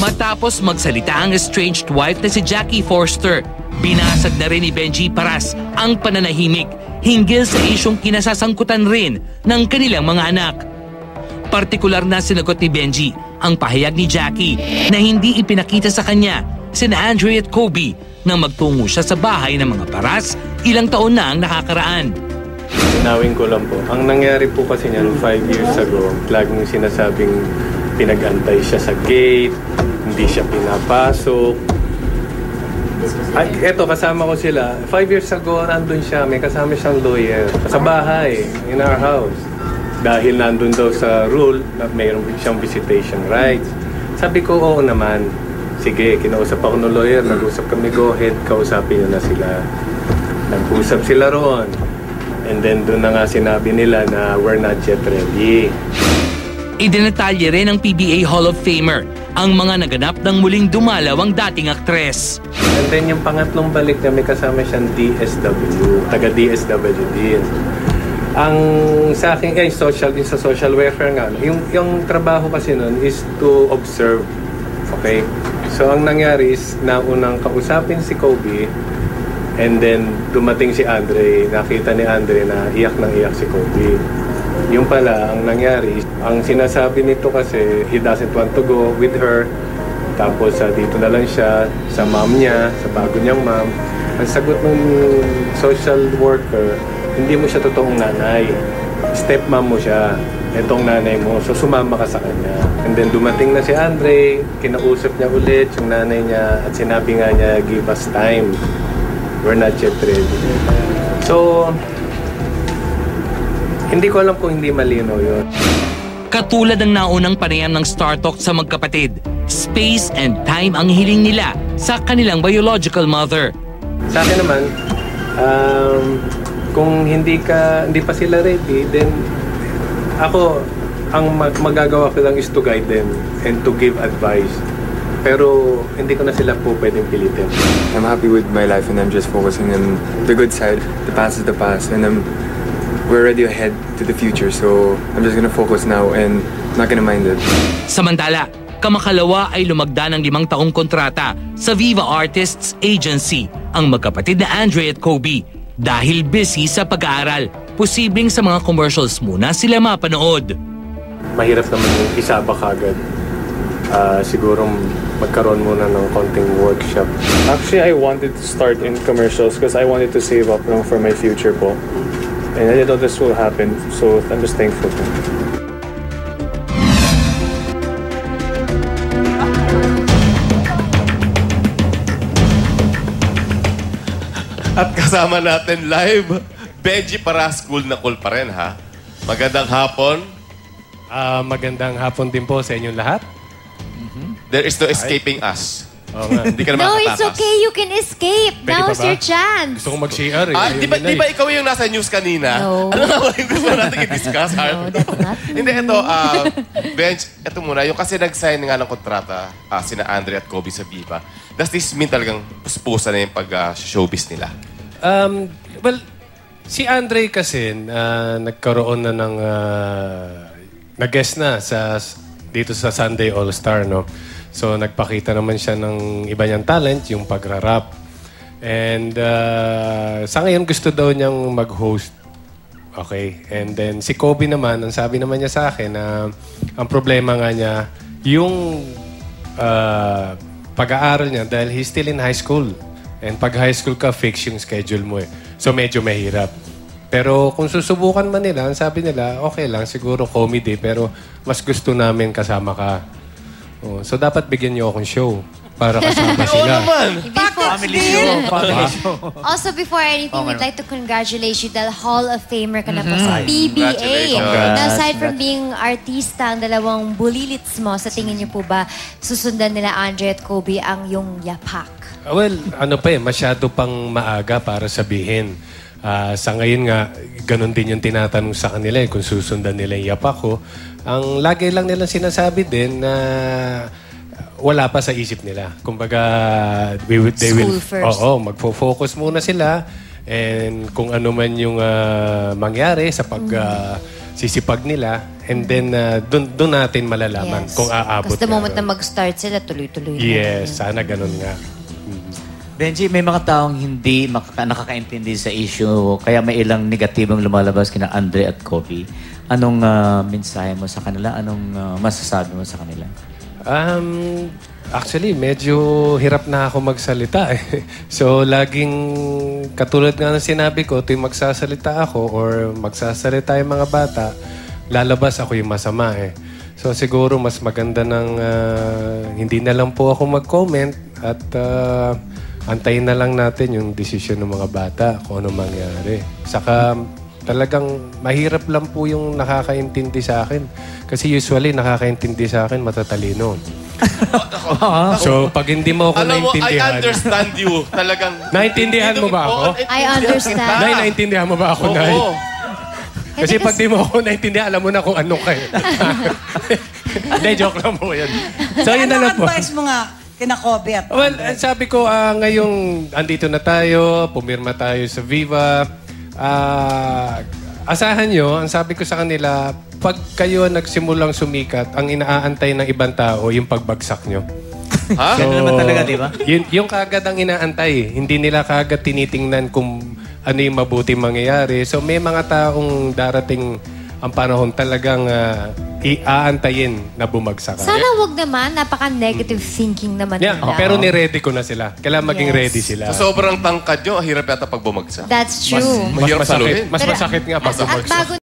Matapos magsalita ang estranged wife na si Jackie Forster, binasag na rin ni Benji Paras ang pananahimik hinggil sa isyong kinasasangkutan rin ng kanilang mga anak. Partikular na sinagot ni Benji ang pahayag ni Jackie na hindi ipinakita sa kanya sina Andre at Kobe nang magtungo siya sa bahay ng mga Paras ilang taon na ang nakakaraan. Sinawin ko lang po. Ang nangyari po kasi niyan 5 years ago, laging sinasabing pinag-antay siya sa gate, hindi siya pinapasok. Ay, eto, kasama ko sila. 5 years ago, nandun siya. May kasama siyang lawyer sa bahay, in our house. Dahil nandun daw sa rule na mayroon siyang visitation rights. Sabi ko, oo naman. Sige, kinausap ako ng lawyer, nag-usap kami, go ahead, kausapin niyo na sila. Nag-usap sila roon. And then doon na nga sinabi nila na we're not yet ready. Idinatalye rin ng PBA Hall of Famer ang mga naganap ng muling dumalaw ang dating aktres. And then yung pangatlong balik na may kasama siyang DSW, taga DSW din. Ang sa akin, sa social welfare nga, yung trabaho kasi nun is to observe. Okay? So ang nangyari is naunang kausapin si Kobe. And then, dumating si Andre, nakita ni Andre na iyak nang iyak si Kobe. Yung pala, ang nangyari, ang sinasabi nito kasi, he doesn't want to go with her. Tapos, dito na lang siya, sa mom niya, sa bago niyang mom. Ang sagot ng social worker, hindi mo siya totoong nanay. Stepmom mo siya. Itong nanay mo. So, sumama ka sa kanya. And then, dumating na si Andre, kinausap niya ulit yung nanay niya at sinabi nga niya, give us time. We're not yet ready. So, hindi ko alam kung hindi malinaw yun. Katulad ng naunang panayam ng Star Talk sa magkapatid, space and time ang hiling nila sa kanilang biological mother. Sa akin naman, kung hindi pa sila ready, then ako, ang magagawa ko lang is to guide them and to give advice. Pero hindi ko na sila po pwedeng pilitin. I'm happy with my life and I'm just focusing on the good side. The past is the past and we're already ahead to the future. So I'm just gonna focus now and not gonna mind it. Samantala, kamakalawa ay lumagda ng 5 taong kontrata sa Viva Artists Agency ang magkapatid na Andre at Kobe dahil busy sa pag-aaral. Posibleng sa mga commercials muna sila mapanood. Mahirap naman yung isaba kagad. Siguro magkaroon muna ng konting workshop. Actually, I wanted to start in commercials because I wanted to save up for my future po. And I know this will happen, so I'm just thankful po. At kasama natin live, Benji Paras, cool na cool pa rin ha. Magandang hapon. Magandang hapon din po sa inyong lahat. There is no escaping us. Hindi ka No, na makatakas. it's okay. You can escape. Now's your chance. Gusto kong mag-CR Di ba ikaw yung nasa news kanina? No. Ano nga ba yung gusto natin i-discuss? No, that's not. Hindi, ito, Benj, ito muna. Yung kasi nag-sign nga ng kontrata sina Andre at Kobe sa Viva. Does this mean talagang puspusa na yung pag-showbiz nila? Well, si Andre kasi nagkaroon na ng nag-guest na dito sa Sunday All-Star, no? So, nagpakita naman siya ng iba niyang talent, yung pagra-rap. And sa ngayon, gusto daw niyang mag-host. Okay? And then, si Kobe naman, ang sabi naman niya sa akin na ang problema nga niya, yung pag-aaral niya dahil he's still in high school. And pag high school ka, fix yung schedule mo eh. So, medyo mahirap. Pero kung susubukan man nila, ang sabi nila, okay lang, siguro comedy, pero mas gusto namin kasama ka. So, dapat bigyan niyo akong show para kasama sila. Oo naman! Family show. Family show. Also, before anything, we'd like to congratulate you dahil Hall of Famer ka na po sa PBA. Now, aside from being artista, ang dalawang bulilits mo, sa tingin niyo po ba, susundan nila Andre at Kobe ang yung yapak? Well, masyado pang maaga para sabihin. Sa ngayon nga, ganun din yung tinatanong sa kanila kung susundan nila yung yapak ko. Ang lagi lang nilang sinasabi din na wala pa sa isip nila. Kumbaga, they will first. magfo-focus muna sila and kung ano man yung mangyari sa sisipag nila. And then, doon natin malalaman kung aabot. Kasi the moment nga na mag-start sila, tuloy-tuloy. Yes, sana ganun nga. Benji, may mga taong hindi nakakaintindi sa issue, kaya may ilang negatibong lumalabas kina Andre at Kobe. Anong mensahe mo sa kanila? Anong masasabi mo sa kanila? Actually, medyo hirap na ako magsalita eh. So, laging katulad nga ng sinabi ko, tuwing magsasalita ako or magsasalita yung mga bata, lalabas ako yung masama eh. So, siguro mas maganda ng hindi na lang po ako mag-comment at antayin na lang natin yung desisyon ng mga bata kung ano mangyari. Saka talagang mahirap lang po yung nakakaintindi sa akin. Kasi usually nakakaintindi sa akin matatalino. So pag hindi mo ako naintindihan... I understand you. Talagang... Naintindihan mo ba ako? I understand. Nay, naintindihan mo ba ako, Nay? Kasi pag di mo ako naintindihan, alam mo na kung ano kayo. Hindi, joke lang po yun. So yun na lang po. Anong advice mo nga kina Kobe at Well, sabi ko, ngayong andito na tayo, pumirma tayo sa Viva. Asahan nyo, ang sabi ko sa kanila, pag kayo nagsimulang sumikat, ang inaantay ng ibang tao, yung pagbagsak nyo. Ha? Ganun naman talaga, di ba? Yung kagad ang inaantay. Hindi nila kagad tinitingnan kung ano yung mabuti mangyayari. So may mga taong darating ang panahon talagang iaantayin na bumagsak. Sana wag naman. Napaka-negative thinking naman Yeah, nila. pero ni-ready ko na sila. Kailangan maging ready sila. Sa sobrang tangkad nyo, ang hirap yata pag bumagsak. That's true. Mahirap saluhin. Mas masakit nga pag At bumagsak. bago